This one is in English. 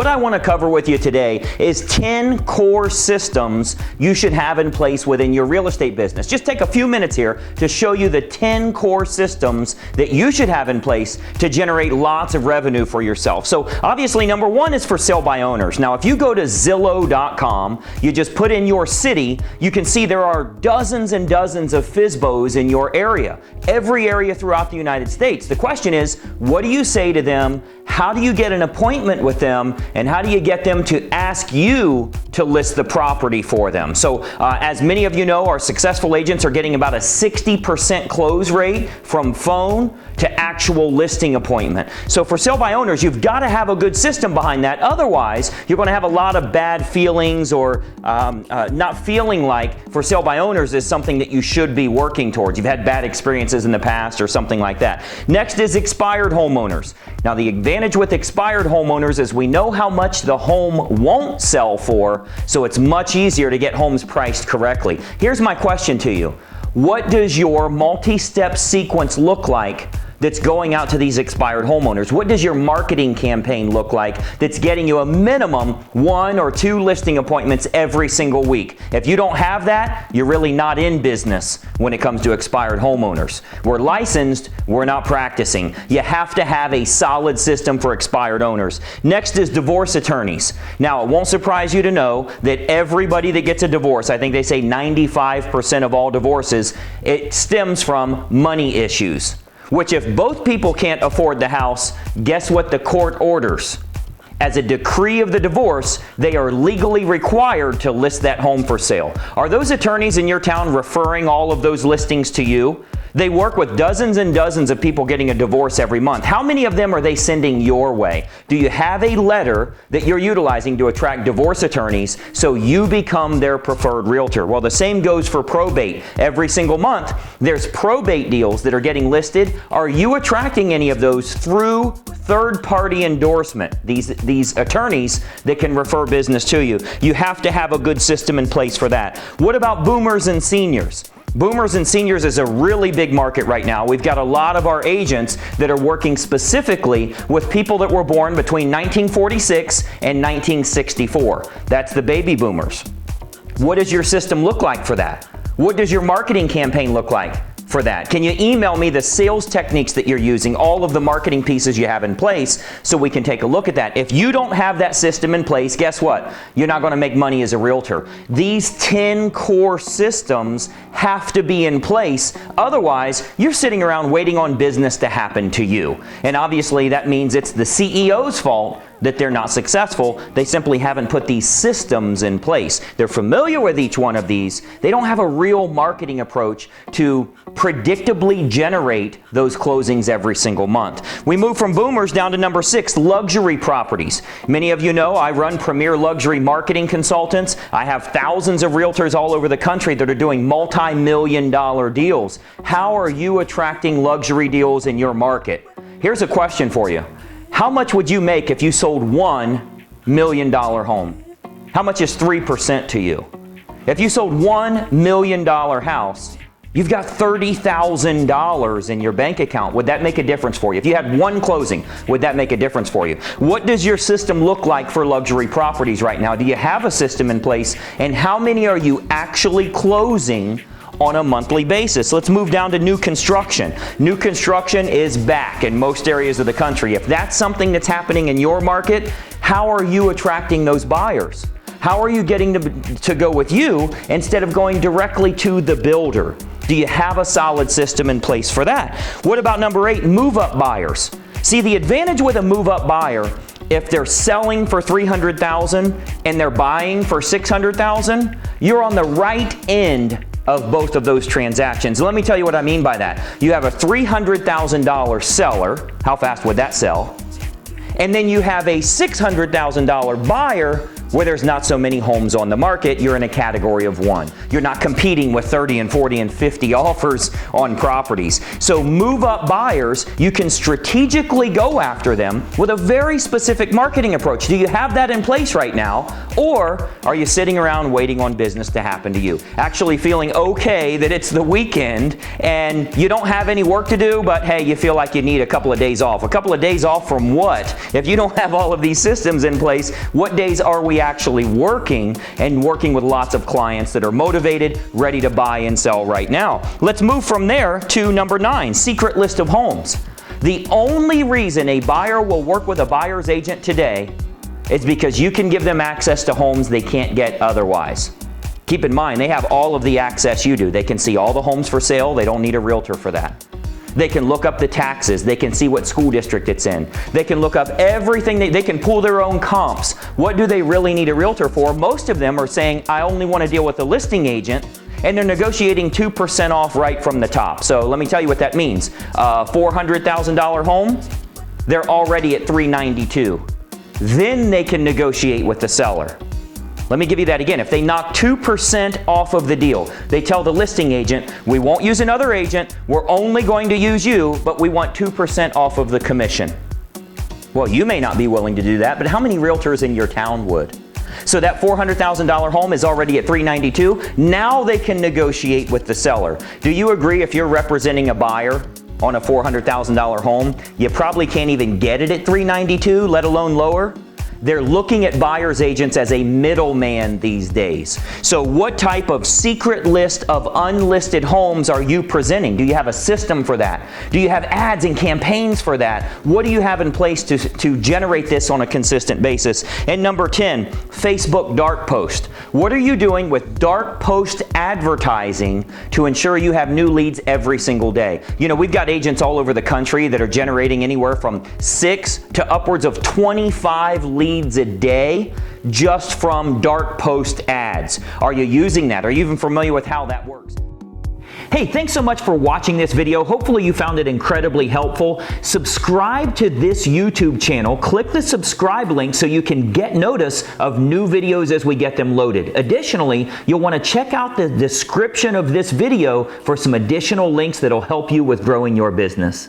what I want to cover with you today is 10 core systems you should have in place within your real estate business. Just take a few minutes here to show you the 10 core systems that you should have in place to generate lots of revenue for yourself. So obviously, number one is for sale by owners. Now, if you go to Zillow.com, you just put in your city, you can see there are dozens and dozens of FSBOs in your area, every area throughout the United States. The question is, what do you say to them? How do you get an appointment with them? And how do you get them to ask you to list the property for them? So as many of you know, our successful agents are getting about a 60% close rate from phone to actual listing appointment. So for sale by owners, you've got to have a good system behind that. Otherwise, you're going to have a lot of bad feelings or not feeling like for sale by owners is something that you should be working towards. You've had bad experiences in the past or something like that. Next is expired homeowners. Now, the advantage with expired homeowners is we know how much the home won't sell for, so it's much easier to get homes priced correctly. Here's my question to you. What does your multi-step sequence look like that's going out to these expired homeowners? What does your marketing campaign look like that's getting you a minimum 1 or 2 listing appointments every single week? If you don't have that, you're really not in business when it comes to expired homeowners. We're licensed, we're not practicing. You have to have a solid system for expired owners. Next is divorce attorneys. Now, it won't surprise you to know that everybody that gets a divorce, I think they say 95% of all divorces, it stems from money issues. Which if both people can't afford the house, guess what the court orders? As a decree of the divorce, they are legally required to list that home for sale. Are those attorneys in your town referring all of those listings to you? They work with dozens and dozens of people getting a divorce every month. How many of them are they sending your way? Do you have a letter that you're utilizing to attract divorce attorneys so you become their preferred realtor? Well, the same goes for probate. Every single month, there's probate deals that are getting listed. Are you attracting any of those through third-party endorsement? These attorneys that can refer business to you. You have to have a good system in place for that. What about boomers and seniors? Boomers and seniors is a really big market right now. We've got a lot of our agents that are working specifically with people that were born between 1946 and 1964. That's the baby boomers. What does your system look like for that? What does your marketing campaign look like for that? Can you email me the sales techniques that you're using, all of the marketing pieces you have in place, so we can take a look at that? If you don't have that system in place, guess what? You're not going to make money as a realtor. These 10 core systems have to be in place. Otherwise, you're sitting around waiting on business to happen to you. And obviously, that means it's the CEO's fault that they're not successful. They simply haven't put these systems in place. They're familiar with each one of these. They don't have a real marketing approach to predictably generate those closings every single month. We move from boomers down to number 6, luxury properties. Many of you know I run premier luxury marketing consultants. I have thousands of realtors all over the country that are doing multi-million-dollar deals. How are you attracting luxury deals in your market? Here's a question for you. How much would you make if you sold $1 million home? How much is 3% to you? If you sold $1 million house, you've got $30,000 in your bank account. Would that make a difference for you? If you had one closing, would that make a difference for you? What does your system look like for luxury properties right now? Do you have a system in place? And how many are you actually closing on a monthly basis? Let's move down to new construction. New construction is back in most areas of the country. If that's something that's happening in your market, how are you attracting those buyers? How are you getting them to go with you instead of going directly to the builder? Do you have a solid system in place for that? What about number 8, move-up buyers? See, the advantage with a move-up buyer, if they're selling for $300,000 and they're buying for $600,000, you're on the right end of both of those transactions. Let me tell you what I mean by that. You have a $300,000 seller. How fast would that sell? And then you have a $600,000 buyer where there's not so many homes on the market, you're in a category of 1. You're not competing with 30 and 40 and 50 offers on properties. So move-up buyers, you can strategically go after them with a very specific marketing approach. Do you have that in place right now? Or are you sitting around waiting on business to happen to you? Actually feeling okay that it's the weekend and you don't have any work to do, but hey, you feel like you need a couple of days off. A couple of days off from what? If you don't have all of these systems in place, what days are we actually working with lots of clients that are motivated, ready to buy and sell right now? Let's move from there to number 9, secret list of homes. The only reason a buyer will work with a buyer's agent today is because you can give them access to homes they can't get otherwise. Keep in mind, they have all of the access you do. They can see all the homes for sale. They don't need a realtor for that. They can look up the taxes. They can see what school district it's in. They can look up everything. They can pull their own comps. What do they really need a realtor for? Most of them are saying, I only want to deal with the listing agent, and they're negotiating 2% off right from the top. So let me tell you what that means. $400,000 home, they're already at $392,000. Then they can negotiate with the seller. Let me give you that again. If they knock 2% off of the deal, they tell the listing agent, we won't use another agent, we're only going to use you, but we want 2% off of the commission. Well, you may not be willing to do that, but how many realtors in your town would? So that $400,000 home is already at $392,000. Now they can negotiate with the seller. Do you agree if you're representing a buyer on a $400,000 home, you probably can't even get it at $392,000, let alone lower? They're looking at buyer's agents as a middleman these days. So what type of secret list of unlisted homes are you presenting? Do you have a system for that? Do you have ads and campaigns for that? What do you have in place to generate this on a consistent basis? And number 10, Facebook dark post. What are you doing with dark post advertising to ensure you have new leads every single day? You know, we've got agents all over the country that are generating anywhere from 6 to upwards of 25 leads a day just from dark post ads. Are you using that? Are you even familiar with how that works? Hey, thanks so much for watching this video. Hopefully you found it incredibly helpful. Subscribe to this YouTube channel. Click the subscribe link so you can get notice of new videos as we get them loaded. Additionally, you'll want to check out the description of this video for some additional links that'll help you with growing your business.